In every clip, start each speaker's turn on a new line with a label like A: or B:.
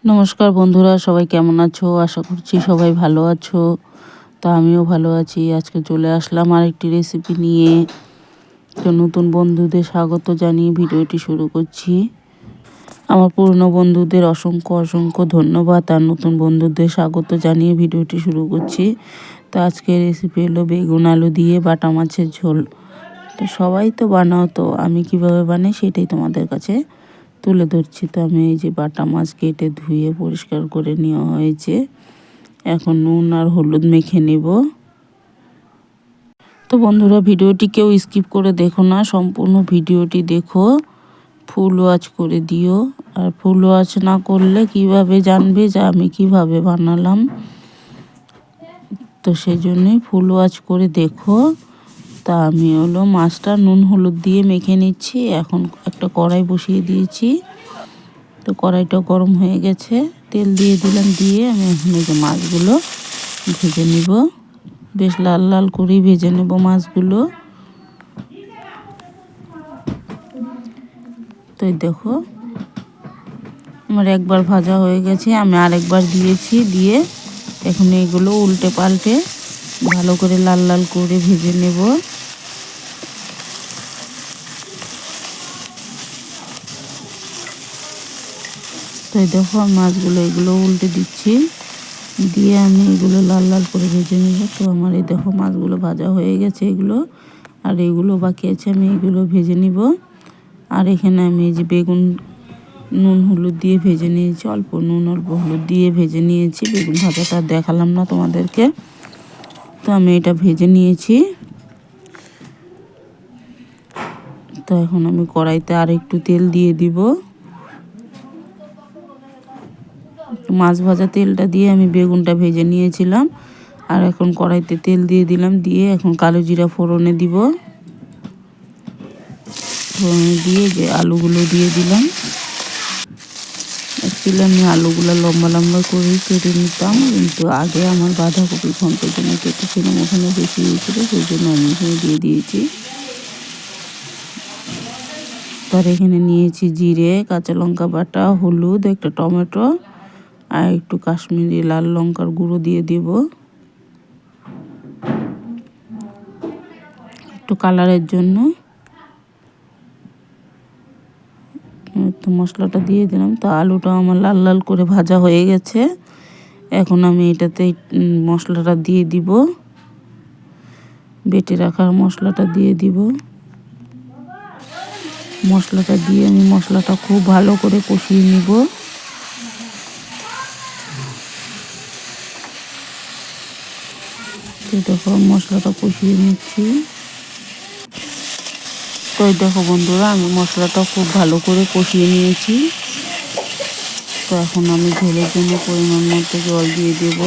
A: নমস্কার বন্ধুরা, সবাই কেমন আছো? আশা করছি সবাই ভালো আছো। তা আমিও ভালো আছি। আজকে চলে আসলাম আরেকটি রেসিপি নিয়ে। তো নতুন বন্ধুদের স্বাগত জানিয়ে ভিডিওটি শুরু করছি। আমার পুরনো বন্ধুদের অসংখ্য অসংখ্য ধন্যবাদ, আর নতুন বন্ধুদের স্বাগত জানিয়ে ভিডিওটি শুরু করছি। তো আজকের রেসিপি হলো বেগুন আলু দিয়ে বাটা মাছের ঝোল। তো সবাই তো বানাও, তো আমি কিভাবে বানাই সেটাই তোমাদের কাছে তুলে ধরছি। তো আমি এই যে বাটা মাছ কেটে ধুয়ে পরিষ্কার করে নেওয়া হয়েছে। এখন নুন আর হলুদ মেখে নেব। তো বন্ধুরা, ভিডিওটি কেউ স্কিপ করে দেখো না, সম্পূর্ণ ভিডিওটি দেখো, ফুল ওয়াচ করে দিও। আর ফুল ওয়াচ না করলে কিভাবে জানবে যে আমি কিভাবে বানালাম, তো সেই জন্যই ফুল ওয়াচ করে দেখো। তা আমি হলো মাছটা নুন হলুদ দিয়ে মেখে নিচ্ছি। এখন একটা কড়াই বসিয়ে দিয়েছি। তো কড়াইটা গরম হয়ে গেছে, তেল দিয়ে দিলাম। দিয়ে আমি এখন এই যে মাছগুলো ভেজে নিব। বেশ লাল লাল করেই ভেজে নেব মাছগুলো। তো দেখো আমার একবার ভাজা হয়ে গেছে, আমি আরেকবার দিয়েছি। দিয়ে এখন এগুলো উল্টে পাল্টে ভালো করে লাল লাল করে ভেজে নেব। তো দেখো মাছগুলো এগুলো উল্টে দিচ্ছি, দিয়ে আমি এগুলো লাল লাল করে ভেজে নেব। তো আমার এই দেখো মাছগুলো ভাজা হয়ে গেছে এগুলো, আর এগুলো বাকি আছে, আমি এগুলো ভেজে নিব। আর এখানে আমি এই যে বেগুন নুন হলুদ দিয়ে ভেজে নিয়েছি, অল্প নুন অল্প হলুদ দিয়ে ভেজে নিয়েছি। বেগুন ভাজাটা দেখালাম না তোমাদেরকে। তো আমি এটা ভেজে নিয়েছি। তো এখন আমি কড়াইতে আর একটু তেল দিয়ে দিব। মাছ ভাজা তেলটা দিয়ে আমি বেগুনটা ভেজে নিয়েছিলাম। আর এখন কড়াইতে তেল দিয়ে দিলাম। দিয়ে এখন কালো জিরা ফোড়নে দিব। ফোড়নে দিয়ে যে আলুগুলো দিয়ে দিলাম। অ্যাকচুয়ালি আমি আলুগুলো লম্বা লম্বা করেই কেটে নিতাম, কিন্তু আগে আমার বাঁধাকপি ঘন্টার জন্য কেটেছিলাম, ওখানে বেশি হয়েছিল, সেই জন্য আমি এখানে দিয়ে দিয়েছি। তার এখানে নিয়েছি জিরে, কাঁচা লঙ্কা বাটা, হলুদ, একটা টমেটো, আর একটু কাশ্মীরি লাল লঙ্কার গুঁড়ো দিয়ে দেব একটু কালারের জন্য। তো মশলাটা দিয়ে দিলাম। তো আলুটা আমার লাল লাল করে ভাজা হয়ে গেছে। এখন আমি এটাতে মশলাটা দিয়ে দিব, বেটে রাখার মশলাটা দিয়ে দিব। মশলাটা দিয়ে আমি মশলাটা খুব ভালো করে কষিয়ে নিব। তো দেখো মশলাটা কষিয়ে নিচ্ছি। তো দেখো বন্ধুরা, আমি মশলাটা খুব ভালো করে কষিয়ে নিয়েছি। তো এখন আমি ঝোলের জন্য পরিমাণ মতো জল দিয়ে দেব।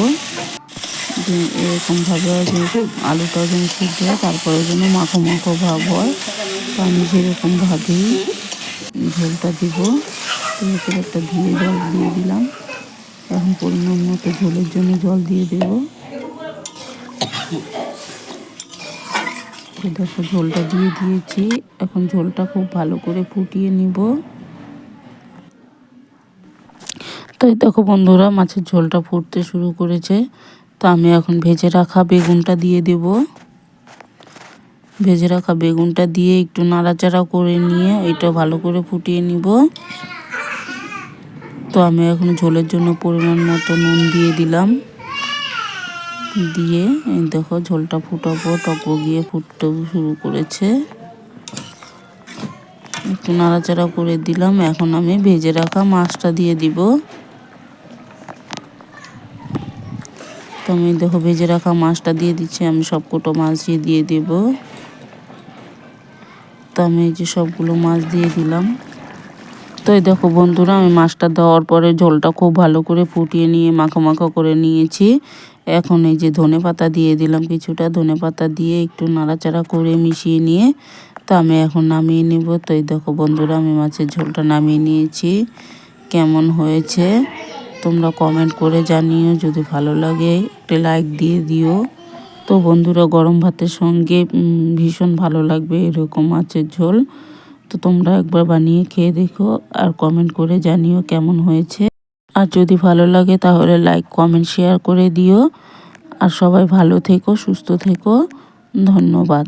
A: এরকমভাবে আলুটা যেন সিদ্ধ হয়, তারপরে যেন মাখো মাখো ভাব হয়। তো আমি সেরকমভাবেই ঝোলটা দিব। তো এরপর একটা ধুয়ে জল দিয়ে দিলাম। এখন পরিমাণ মতো ঝোলের জন্য জল দিয়ে দেব। তো দেখো ঝোলটা দিয়ে দিয়েছি। এখন ঝোলটা খুব ভালো করে ফুটিয়ে নিব। তো দেখো বন্ধুরা, মাছের ঝোলটা ফুটতে শুরু করেছে। তো আমি এখন ভেজে রাখা বেগুনটা দিয়ে দেব। ভেজে রাখা বেগুনটা দিয়ে একটু নাড়াচাড়া করে নিয়ে এটা ভালো করে ফুটিয়ে নিব। তো আমি এখন ঝোলের জন্য পরিমাণ মতো নুন দিয়ে দিলাম। দিয়ে দেখো ঝোলটা ফুটাবো টকবো গিয়ে ফুটতে শুরু করেছে। একটু নাড়াচাড়া করে দিলাম। এখন আমি ভেজে রাখা মাছটা দিয়ে দিব। তো আমি দেখো ভেজে রাখা মাছটা দিয়ে দিচ্ছি। আমি সবকটা মাছই দিয়ে দেব। তো আমি এই যে সবগুলো মাছ দিয়ে দিলাম। তো এই দেখো বন্ধুরা, আমি মাছটা দেওয়ার পরে ঝোলটা খুব ভালো করে ফুটিয়ে নিয়ে মাখা মাখা করে নিয়েছি। এখন এই যে ধনেপাতা দিয়ে দিলাম, কিছুটা ধনেপাতা দিয়ে একটু নাড়াচাড়া করে মিশিয়ে নিয়ে তো আমি এখন নামিয়ে নেব। তো এই দেখো বন্ধুরা, আমি মাছের ঝোলটা নামিয়ে নিয়েছি। কেমন হয়েছে তোমরা কমেন্ট করে জানিও। যদি ভালো লাগে একটা লাইক দিয়ে দিও। তো বন্ধুরা, গরম ভাতের সঙ্গে ভীষণ ভালো লাগবে এরকম মাছের ঝোল। তো তোমরা একবার বানিয়ে খেয়ে দেখো আর কমেন্ট করে জানিও কেমন হয়েছে। আর যদি ভালো লাগে তাহলে লাইক কমেন্ট শেয়ার করে দিও। আর সবাই ভালো থেকো, সুস্থ থেকো। ধন্যবাদ।